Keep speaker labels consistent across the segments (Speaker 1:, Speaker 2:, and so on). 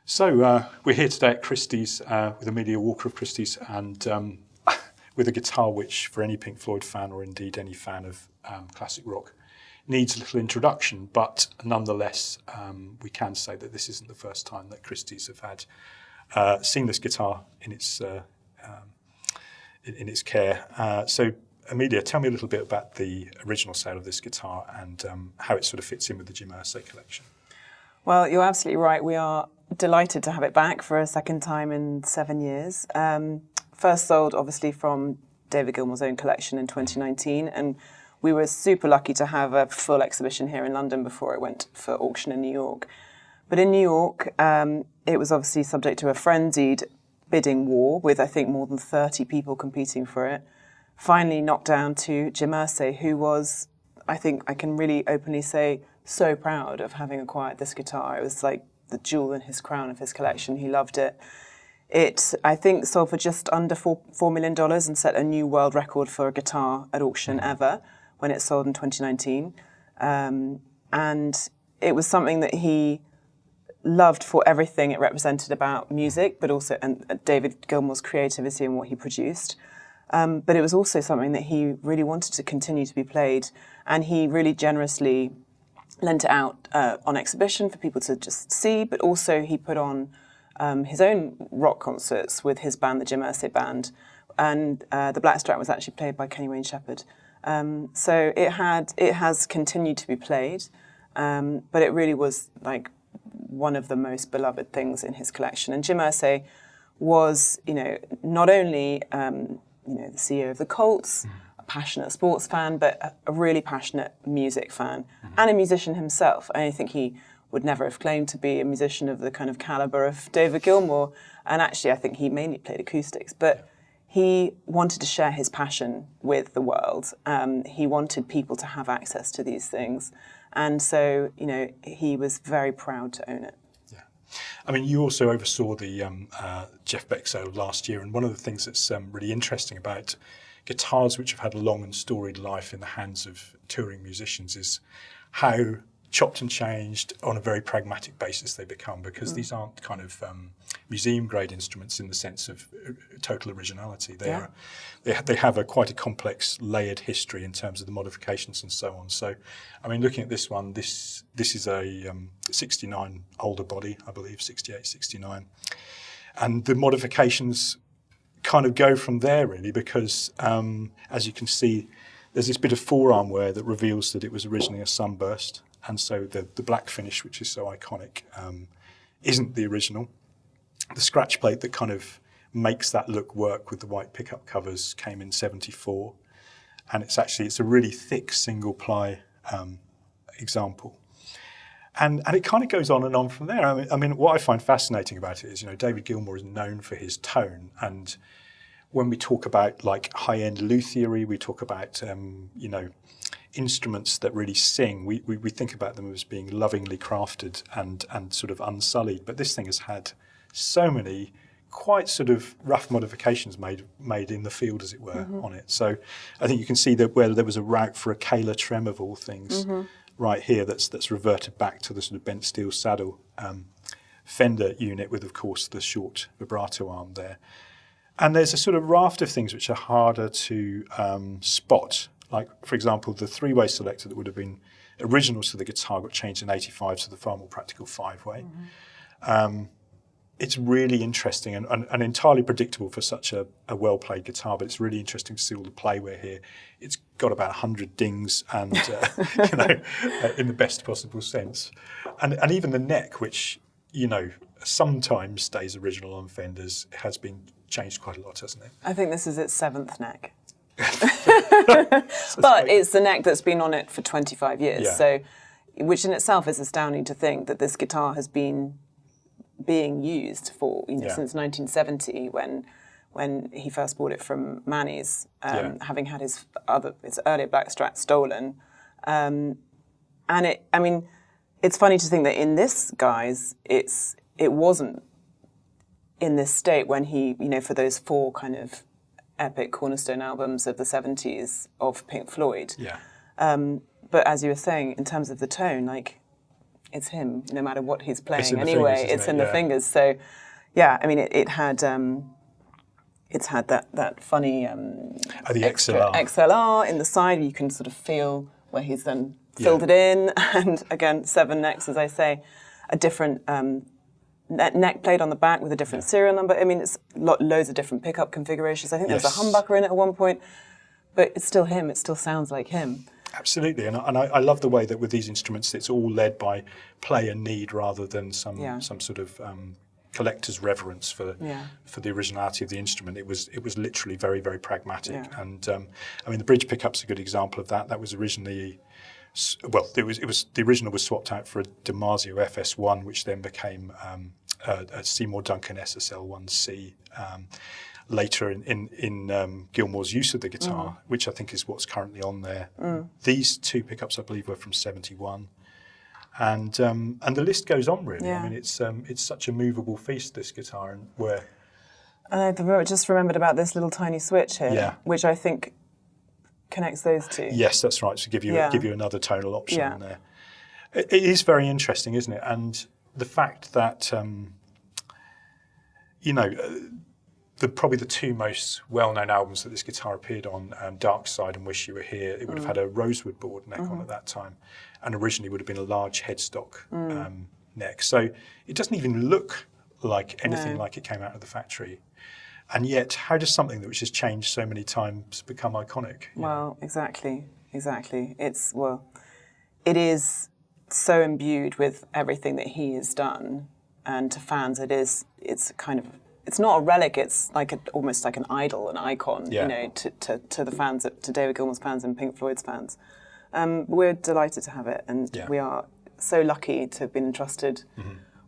Speaker 1: So we're here today at Christie's with Amelia Walker of Christie's, and with a guitar which, for any Pink Floyd fan or indeed any fan of classic rock, needs a little introduction. But nonetheless, we can say that this isn't the first time that Christie's have had seen this guitar in its care. So Amelia, tell me a little bit about the original sale of this guitar and how it sort of fits in with the Jim Irsay collection.
Speaker 2: Well, you're absolutely right. We are delighted to have it back for a second time in 7 years. First sold, obviously, from David Gilmour's own collection in 2019, and we were super lucky to have a full exhibition here in London before it went for auction in New York. But in New York, it was obviously subject to a frenzied bidding war with, I think, more than 30 people competing for it. Finally knocked down to Jim Irsay, who was, I think I can really openly say, so proud of having acquired this guitar. It was like the jewel in his crown of his collection. He loved it. It, I think, sold for just under $4 million and set a new world record for a guitar at auction ever when it sold in 2019. And it was something that he loved for everything it represented about music, but also and David Gilmour's creativity and what he produced. But it was also something that he really wanted to continue to be played, and he really generously lent it out on exhibition for people to just see, but also he put on his own rock concerts with his band, the Jim Irsay Band, and the Black Strat was actually played by Kenny Wayne Shepherd. So it has continued to be played, but it really was like one of the most beloved things in his collection. And Jim Irsay was, not only the CEO of the Colts, a passionate sports fan, but a really passionate music fan and a musician himself. I think he would never have claimed to be a musician of the kind of caliber of David Gilmour. And actually, I think he mainly played acoustics, but he wanted to share his passion with the world. He wanted people to have access to these things. And so, he was very proud to own it.
Speaker 1: Yeah. I mean, you also oversaw the Jeff Beck sale last year, and one of the things that's really interesting about guitars which have had a long and storied life in the hands of touring musicians is how chopped and changed on a very pragmatic basis they become, because these aren't kind of museum grade instruments in the sense of total originality. They have quite a complex layered history in terms of the modifications and so on. So, I mean, looking at this one, this is a 69 older body, I believe, 68, 69. And the modifications kind of go from there, really, because as you can see, there's this bit of forearm wear that reveals that it was originally a sunburst. And so the black finish, which is so iconic, isn't the original. The scratch plate that kind of makes that look work with the white pickup covers came in 74. And it's a really thick single ply example. And it kind of goes on and on from there. I mean, what I find fascinating about it is, David Gilmour is known for his tone. And when we talk about like high-end luthiery, we talk about, instruments that really sing, we think about them as being lovingly crafted and sort of unsullied. But this thing has had so many quite sort of rough modifications made in the field, as it were, on it. So I think you can see that where there was a route for a Kahler trem of all things, right here, that's reverted back to the sort of bent steel saddle Fender unit with, of course, the short vibrato arm there. And there's a sort of raft of things which are harder to spot. Like, for example, the three-way selector that would have been original to the guitar got changed in 85 to the far more practical five-way. It's really interesting and entirely predictable for such a well-played guitar, but it's really interesting to see all the playware here. It's got about 100 dings and, in the best possible sense. And even the neck, which, sometimes stays original on Fenders, has been changed quite a lot, hasn't it?
Speaker 2: I think this is its 7th neck. But it's the neck that's been on it for 25 years.
Speaker 1: Yeah.
Speaker 2: So, which in itself is astounding to think that this guitar has been being used for, since 1970 when he first bought it from Manny's, having had his earlier Black Strat stolen. And it's funny to think that in this guise, it wasn't in this state when he, for those 4 kind of epic cornerstone albums of the 70s of Pink Floyd.
Speaker 1: Yeah.
Speaker 2: But as you were saying, in terms of the tone, like it's him, no matter what he's playing.
Speaker 1: It's in the
Speaker 2: Anyway,
Speaker 1: fingers, isn't
Speaker 2: it's
Speaker 1: it?
Speaker 2: in the
Speaker 1: Yeah.
Speaker 2: fingers. So, yeah, I mean, it's had that funny
Speaker 1: The
Speaker 2: extra
Speaker 1: XLR.
Speaker 2: XLR in the side. You can sort of feel where he's then filled it in. And again, 7 necks, as I say, a different neck plate on the back with a different serial number. I mean, it's loads of different pickup configurations. I think there was a humbucker in it at one point, but it's still him. It still sounds like him.
Speaker 1: Absolutely, and I love the way that with these instruments, it's all led by player need rather than some sort of collector's reverence for the originality of the instrument. It was literally very, very pragmatic, and I mean the bridge pickup's a good example of that. That was originally, well, it was the original was swapped out for a DiMarzio FS1, which then became a Seymour Duncan SSL1C. Later in Gilmour's use of the guitar, which I think is what's currently on there. These 2 pickups, I believe, were from '71, and the list goes on really. I mean, it's such a movable feast, this guitar, and where.
Speaker 2: And I just remembered about this little tiny switch here, which I think connects those 2.
Speaker 1: Yes, that's right. To give you another tonal option on there. It is very interesting, isn't it? And the fact that probably the 2 most well-known albums that this guitar appeared on, Dark Side and Wish You Were Here, it would have had a rosewood board neck on at that time, and originally would have been a large headstock neck. So it doesn't even look like anything like it came out of the factory. And yet, how does something that which has changed so many times become iconic?
Speaker 2: Well, exactly. It is so imbued with everything that he has done, and to fans, it's not a relic. It's like almost like an idol, an icon, to the fans, to David Gilmour's fans and Pink Floyd's fans. We're delighted to have it, and we are so lucky to have been entrusted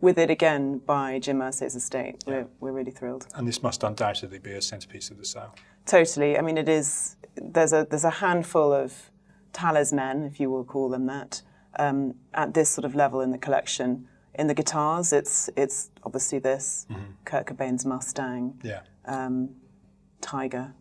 Speaker 2: with it again by Jim Irsay's estate. We're really thrilled.
Speaker 1: And this must undoubtedly be a centrepiece of the sale.
Speaker 2: Totally. I mean, it is. There's a handful of talisman, if you will call them that, at this sort of level in the collection. In the guitars, it's obviously this, Kurt Cobain's Mustang, Tiger,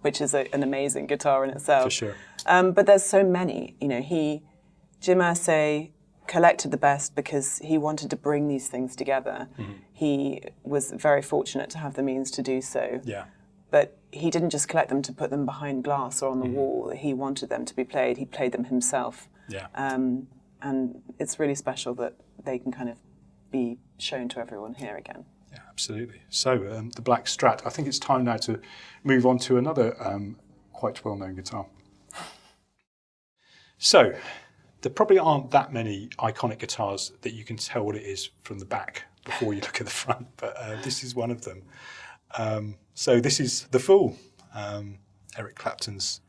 Speaker 2: which is an amazing guitar in itself.
Speaker 1: For sure.
Speaker 2: But there's so many. Jim Irsay collected the best because he wanted to bring these things together. He was very fortunate to have the means to do so.
Speaker 1: Yeah.
Speaker 2: But he didn't just collect them to put them behind glass or on the wall. He wanted them to be played. He played them himself.
Speaker 1: Yeah.
Speaker 2: And it's really special that they can kind of be shown to everyone here again.
Speaker 1: Yeah, absolutely. So the Black Strat. I think it's time now to move on to another quite well-known guitar. So there probably aren't that many iconic guitars that you can tell what it is from the back before you look at the front, but this is one of them. So this is The Fool, Eric Clapton's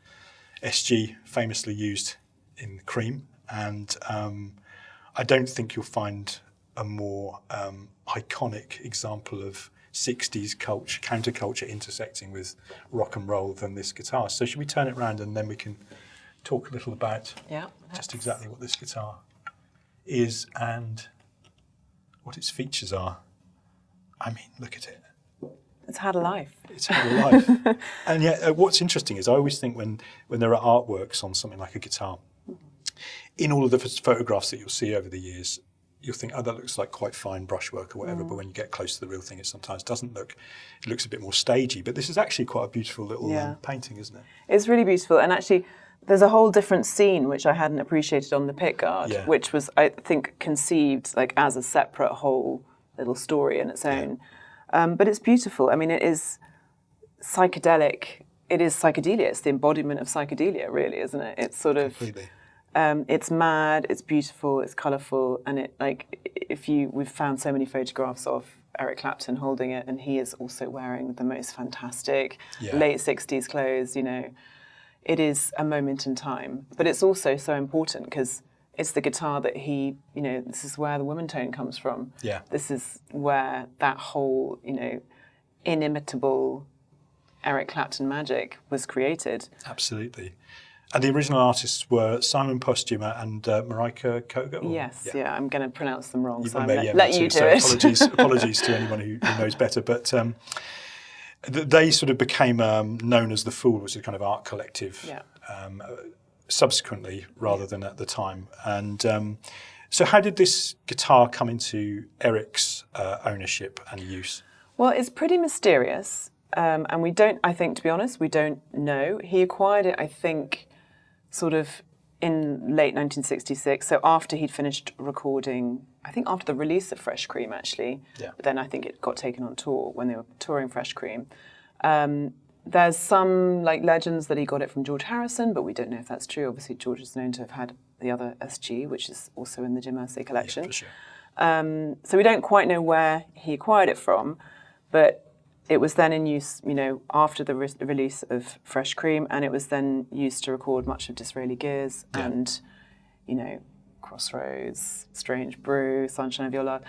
Speaker 1: SG, famously used in Cream, and I don't think you'll find a more iconic example of 60s culture, counterculture intersecting with rock and roll than this guitar. So should we turn it around and then we can talk a little about just exactly what this guitar is and what its features are. I mean, look at it.
Speaker 2: It's had a life.
Speaker 1: It's had a life. And yet what's interesting is I always think when there are artworks on something like a guitar, in all of the photographs that you'll see over the years, you'll think, oh, that looks like quite fine brushwork or whatever, but when you get close to the real thing, it sometimes doesn't look, it looks a bit more stagey. But this is actually quite a beautiful little painting, isn't it?
Speaker 2: It's really beautiful. And actually, there's a whole different scene which I hadn't appreciated on the pickguard, which was, I think, conceived like as a separate whole little story in its own. But it's beautiful. I mean, it is psychedelic. It is psychedelia. It's the embodiment of psychedelia, really, isn't it? It's sort of...
Speaker 1: Completely.
Speaker 2: It's mad, it's beautiful, it's colourful, and we've found so many photographs of Eric Clapton holding it, and he is also wearing the most fantastic late 60s clothes, It is a moment in time, but it's also so important because it's the guitar that this is where the woman tone comes from.
Speaker 1: Yeah.
Speaker 2: This is where that whole, inimitable Eric Clapton magic was created.
Speaker 1: Absolutely. And the original artists were Simon Postuma and Marika Koga?
Speaker 2: Yes, I'm going to pronounce them wrong, so I'm
Speaker 1: me
Speaker 2: going to let you do
Speaker 1: so
Speaker 2: it.
Speaker 1: Apologies to anyone who knows better. But they sort of became known as The Fool, which is a kind of art collective subsequently rather than at the time. And So how did this guitar come into Eric's ownership and use?
Speaker 2: Well, it's pretty mysterious, and I think, to be honest, we don't know. He acquired it, I think, sort of in late 1966, so after he'd finished recording, I think after the release of Fresh Cream, actually.
Speaker 1: Yeah.
Speaker 2: But then I think it got taken on tour when they were touring Fresh Cream. There's some legends that he got it from George Harrison, but we don't know if that's true. Obviously, George is known to have had the other SG, which is also in the Jim Irsay Collection.
Speaker 1: Yeah, for sure.
Speaker 2: So we don't quite know where he acquired it from, but it was then in use, after the release of Fresh Cream, and it was then used to record much of Disraeli Gears and, Crossroads, Strange Brew, Sunshine of Your Love.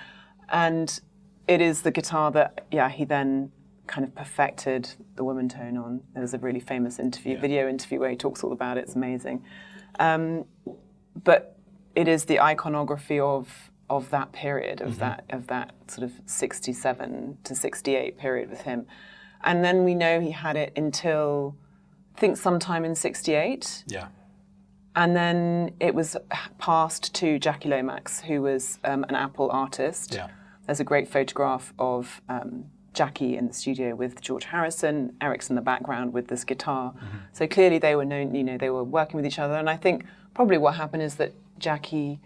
Speaker 2: And it is the guitar that, he then kind of perfected the woman tone on. There was a really famous video interview where he talks all about it. It's amazing. But it is the iconography of that period, of that sort of 67 to 68 period with him. And then we know he had it until, I think, sometime in 68.
Speaker 1: Yeah.
Speaker 2: And then it was passed to Jackie Lomax, who was an Apple artist. Yeah. There's a great photograph of Jackie in the studio with George Harrison, Eric's in the background with this guitar. Mm-hmm. So clearly they were known, they were working with each other. And I think probably what happened is that Jackie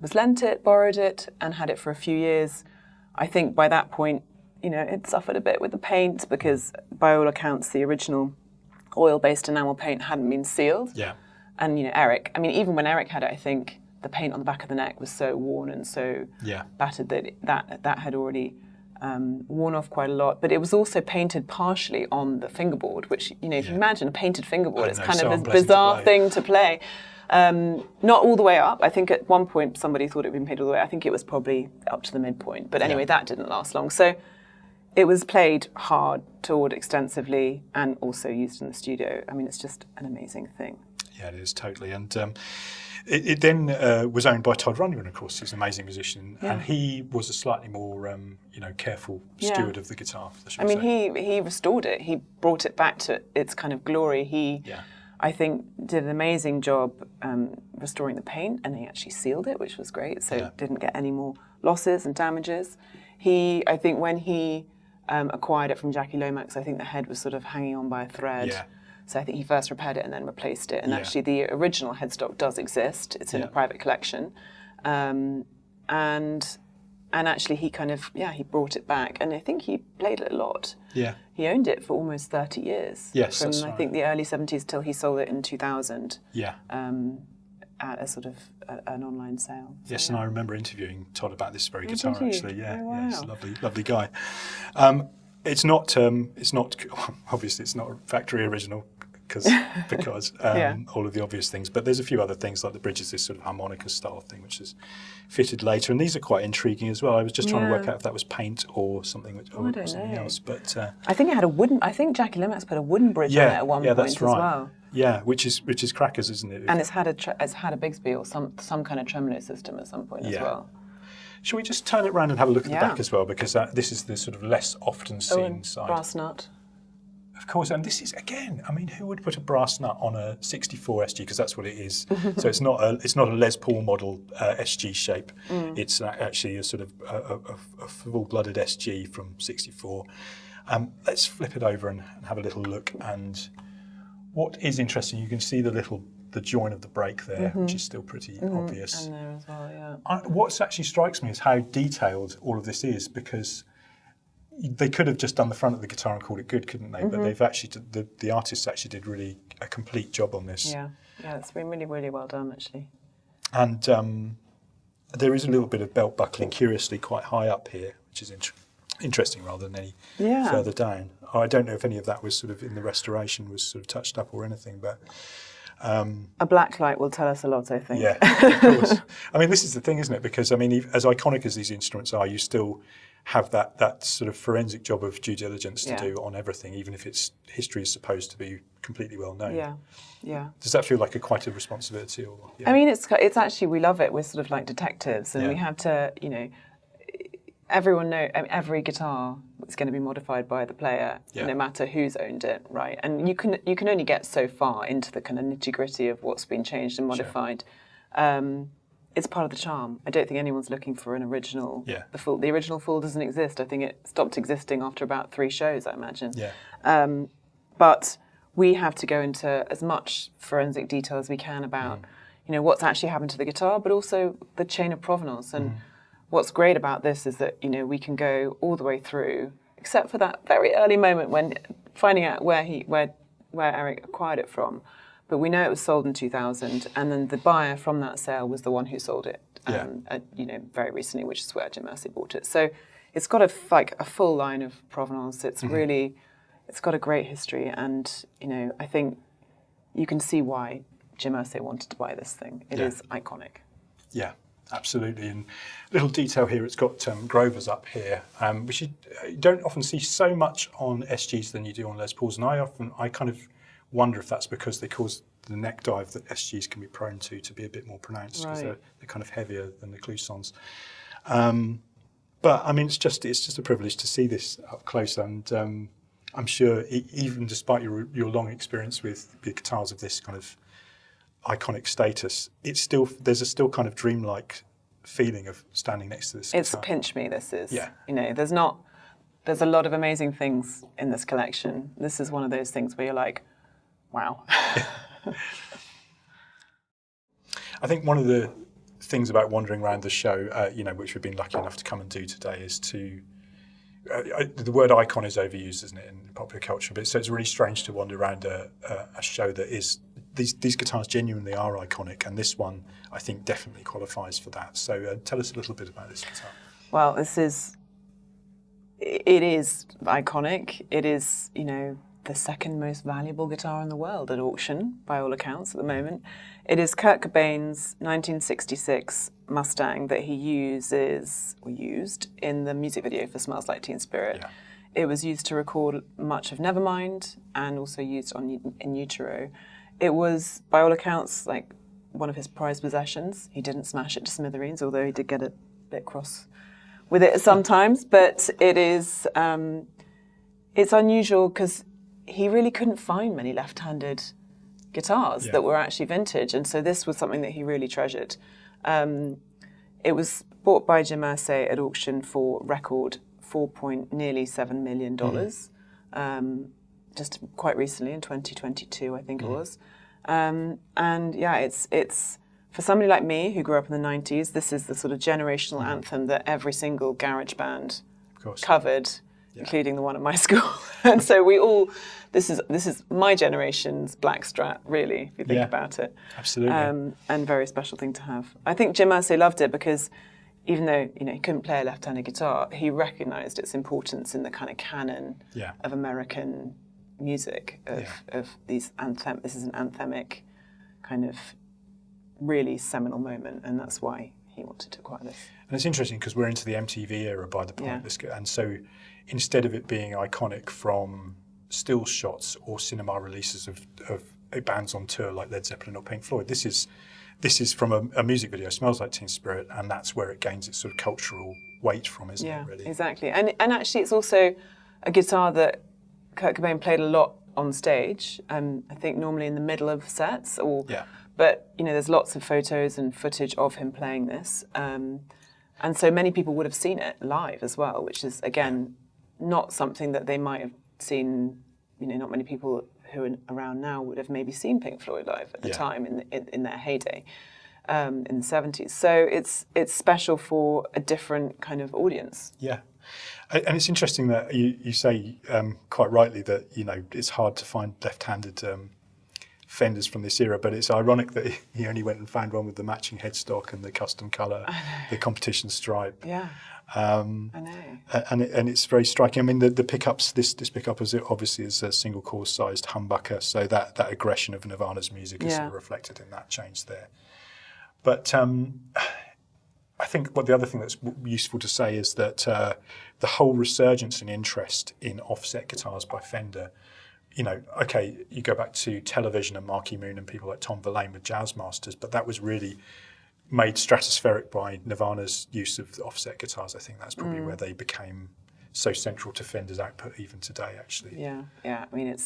Speaker 2: was lent it, borrowed it, and had it for a few years. I think by that point, it suffered a bit with the paint because by all accounts, the original oil-based enamel paint hadn't been sealed. Yeah. And, Eric, even when Eric had it, I think the paint on the back of the neck was so worn and so battered that had already worn off quite a lot. But it was also painted partially on the fingerboard, which, if you imagine a painted fingerboard, it's kind of a bizarre thing to play. Not all the way up. I think at one point somebody thought it had been painted all the way. I think it was probably up to the midpoint. But anyway, that didn't last long. So it was played hard, toured extensively, and also used in the studio. It's just an amazing thing.
Speaker 1: Yeah, it is, totally. And it then was owned by Todd Rundgren, of course, who's an amazing musician. Yeah. And he was a slightly more, careful steward of the guitar.
Speaker 2: He restored it. He brought it back to its kind of glory. I think, did an amazing job restoring the paint, and he actually sealed it, which was great, so it didn't get any more losses and damages. I think when he acquired it from Jackie Lomax, I think the head was sort of hanging on by a thread. Yeah. So I think he first repaired it and then replaced it. And actually the original headstock does exist. It's in a private collection. And actually he kind of, he brought it back. And I think he played it a lot. Yeah. He owned it for almost 30 years.
Speaker 1: Yes,
Speaker 2: from,
Speaker 1: that's right.
Speaker 2: I think, the early 70s till he sold it in 2000.
Speaker 1: Yeah.
Speaker 2: At a sort of an online sale. So,
Speaker 1: yes, and I remember interviewing Todd about this very guitar, actually. Yeah,
Speaker 2: oh, wow.
Speaker 1: He's a lovely guy. It's not obviously it's not a factory original because all of the obvious things, but there's a few other things like the bridge is this sort of harmonica style thing which is fitted later, and these are quite intriguing as well. I was just trying to work out if that was paint or something or something else, but
Speaker 2: I think it had I think Jackie Lomax put a wooden bridge on it at one point
Speaker 1: that's right.
Speaker 2: as well.
Speaker 1: Yeah, which is crackers, isn't it?
Speaker 2: And it's had a Bigsby or some kind of tremolo system at some point as well.
Speaker 1: Shall we just turn it around and have a look at the back as well, because this is the sort of less often seen side.
Speaker 2: Brass nut.
Speaker 1: Of course, and this is, again, who would put a brass nut on a 64 SG, because that's what it is. So it's not a Les Paul model SG shape. It's actually a sort of a full-blooded SG from 64. Let's flip it over and have a little look. And what is interesting, you can see the join of the brake there, which is still pretty obvious.
Speaker 2: And there as well, yeah.
Speaker 1: What actually strikes me is how detailed all of this is, because they could have just done the front of the guitar and called it good, couldn't they? But they've actually, the artists actually did really a complete job on this.
Speaker 2: Yeah, it's been really, really well done, actually.
Speaker 1: And there is a little bit of belt buckling, curiously, quite high up here, which is interesting rather than any further down. I don't know if any of that was sort of in the restoration, was sort of touched up or anything, but...
Speaker 2: a black light will tell us a lot, I think.
Speaker 1: Yeah, of course. This is the thing, isn't it? Because, as iconic as these instruments are, you still have that sort of forensic job of due diligence to do on everything, even if its history is supposed to be completely well known.
Speaker 2: Yeah.
Speaker 1: Does that feel like quite a responsibility? Or,
Speaker 2: it's actually, we love it. We're sort of like detectives, and we have to, everyone know, every guitar is going to be modified by the player, no matter who's owned it, right? And you can only get so far into the kind of nitty gritty of what's been changed and modified. it's part of the charm. I don't think anyone's looking for an original.
Speaker 1: Yeah.
Speaker 2: The original Fool doesn't exist. I think it stopped existing after about 3 shows, I imagine.
Speaker 1: Yeah.
Speaker 2: But we have to go into as much forensic detail as we can about, what's actually happened to the guitar, but also the chain of provenance. And what's great about this is that, we can go all the way through, except for that very early moment when finding out where Eric acquired it from. But we know it was sold in 2000, and then the buyer from that sale was the one who sold it, very recently, which is where Jim Irsay bought it. So it's got a full line of provenance. It's really, it's got a great history, and I think you can see why Jim Irsay wanted to buy this thing. It is iconic. Yeah.
Speaker 1: Absolutely, and little detail here, it's got Grovers up here, which you don't often see so much on SGs than you do on Les Pauls, and I kind of wonder if that's because they cause the neck dive that SGs can be prone to be a bit more pronounced, because they're kind of heavier than the Clousons. But I mean, it's just a privilege to see this up close, and I'm sure even despite your long experience with guitars of this kind of iconic status, there's a still kind of dreamlike feeling of standing next to this guitar.
Speaker 2: It's pinch me, this is. Yeah. There's a lot of amazing things in this collection. This is one of those things where you're like, wow.
Speaker 1: I think one of the things about wandering around the show, which we've been lucky enough to come and do today, is to the word icon is overused, isn't it, in popular culture? But so it's really strange to wander around a show that is these guitars genuinely are iconic, and this one I think definitely qualifies for that. So tell us a little bit about this guitar.
Speaker 2: Well, it is iconic. It is the second most valuable guitar in the world at auction, by all accounts, at the moment. It is Kurt Cobain's 1966 Mustang that he used in the music video for Smells Like Teen Spirit. Yeah. It was used to record much of Nevermind, and also used in Utero. It was, by all accounts, like one of his prized possessions. He didn't smash it to smithereens, although he did get a bit cross with it sometimes. But it is, it's unusual because he really couldn't find many left-handed guitars that were actually vintage, and so this was something that he really treasured. It was bought by Jim Irsay at auction for record nearly $7 million, just quite recently in 2022, I think it was. And yeah, it's for somebody like me who grew up in the 90s, this is the sort of generational anthem that every single garage band covered, including the one at my school. And so this is my generation's Black Strat, really, if you think about it.
Speaker 1: Absolutely.
Speaker 2: And very special thing to have. I think Jim Irsay loved it because even though he couldn't play a left-handed guitar, he recognised its importance in the kind of canon of American music, of these This is an anthemic kind of really seminal moment, and that's why he wanted to acquire this.
Speaker 1: And it's interesting because we're into the MTV era by the point this, and so instead of it being iconic from still shots or cinema releases of bands on tour like Led Zeppelin or Pink Floyd, this is from a music video, Smells Like Teen Spirit, and that's where it gains its sort of cultural weight from, isn't it, really?
Speaker 2: Exactly. And actually it's also a guitar that Kurt Cobain played a lot on stage, I think normally in the middle of sets, but there's lots of photos and footage of him playing this, and so many people would have seen it live as well, which is again not something that they might have seen. Not many people who are around now would have maybe seen Pink Floyd live at the time in their heyday in the 70s. So it's special for a different kind of audience. Yeah.
Speaker 1: And it's interesting that you say quite rightly that it's hard to find left-handed Fenders from this era, but it's ironic that he only went and found one with the matching headstock and the custom colour, the competition stripe.
Speaker 2: Yeah, I know.
Speaker 1: And it's very striking. I mean, the pickups. This pickup is obviously is a single course sized humbucker, so that aggression of Nirvana's music is sort of reflected in that change there. But I think the other thing that's useful to say is that the whole resurgence and interest in offset guitars by Fender, you go back to Television and Marquee Moon and people like Tom Verlaine with Jazz Masters, but that was really made stratospheric by Nirvana's use of offset guitars. I think that's probably where they became so central to Fender's output even today, actually.
Speaker 2: Yeah. I mean,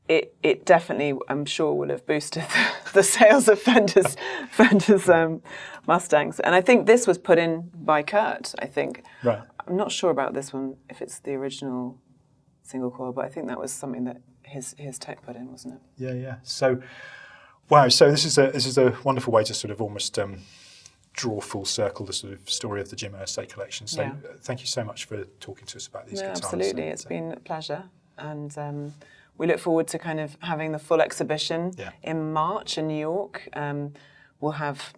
Speaker 2: it definitely, I'm sure, will have boosted the sales of Fender's Mustangs. And I think this was put in by Kurt, I think.
Speaker 1: Right.
Speaker 2: I'm not sure about this one, if it's the original single coil, but I think that was something that his tech put in, wasn't it?
Speaker 1: Yeah, yeah. So, wow. So this is a wonderful way to sort of almost draw full circle the sort of story of the Jim Irsay Collection. So thank you so much for talking to us about these guitars.
Speaker 2: Absolutely. It's been a pleasure. And we look forward to kind of having the full exhibition in March in New York. We'll have,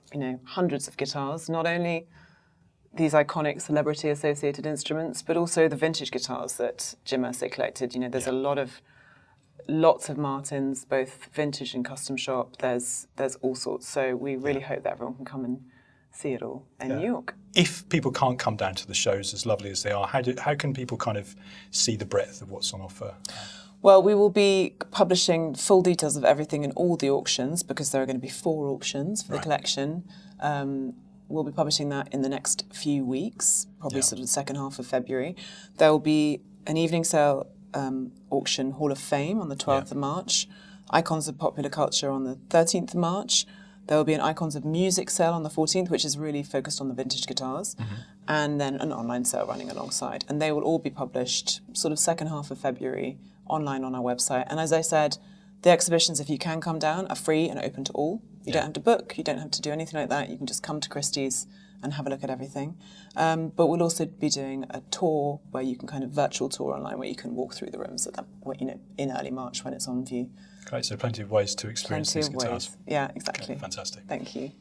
Speaker 2: hundreds of guitars, not only these iconic celebrity-associated instruments, but also the vintage guitars that Jim Irsay collected. There's lots of Martins, both vintage and custom shop. There's all sorts. So we really hope that everyone can come and see it all in New York.
Speaker 1: If people can't come down to the shows, as lovely as they are, how can people kind of see the breadth of what's on offer?
Speaker 2: Well, we will be publishing full details of everything in all the auctions, because there are going to be 4 auctions for the collection. We'll be publishing that in the next few weeks, probably sort of the second half of February. There will be an evening sale auction, Hall of Fame, on the 12th of March, Icons of Popular Culture on the 13th of March. There will be an Icons of Music sale on the 14th, which is really focused on the vintage guitars, and then an online sale running alongside. And they will all be published sort of second half of February online on our website. And as I said, the exhibitions, if you can come down, are free and open to all. You don't have to book, you don't have to do anything like that. You can just come to Christie's and have a look at everything. But we'll also be doing a tour where you can kind of virtual tour online, where you can walk through the rooms at that, in early March when it's on view.
Speaker 1: Great, so plenty of ways to experience these guitars.
Speaker 2: Yeah, exactly.
Speaker 1: Okay, fantastic.
Speaker 2: Thank you.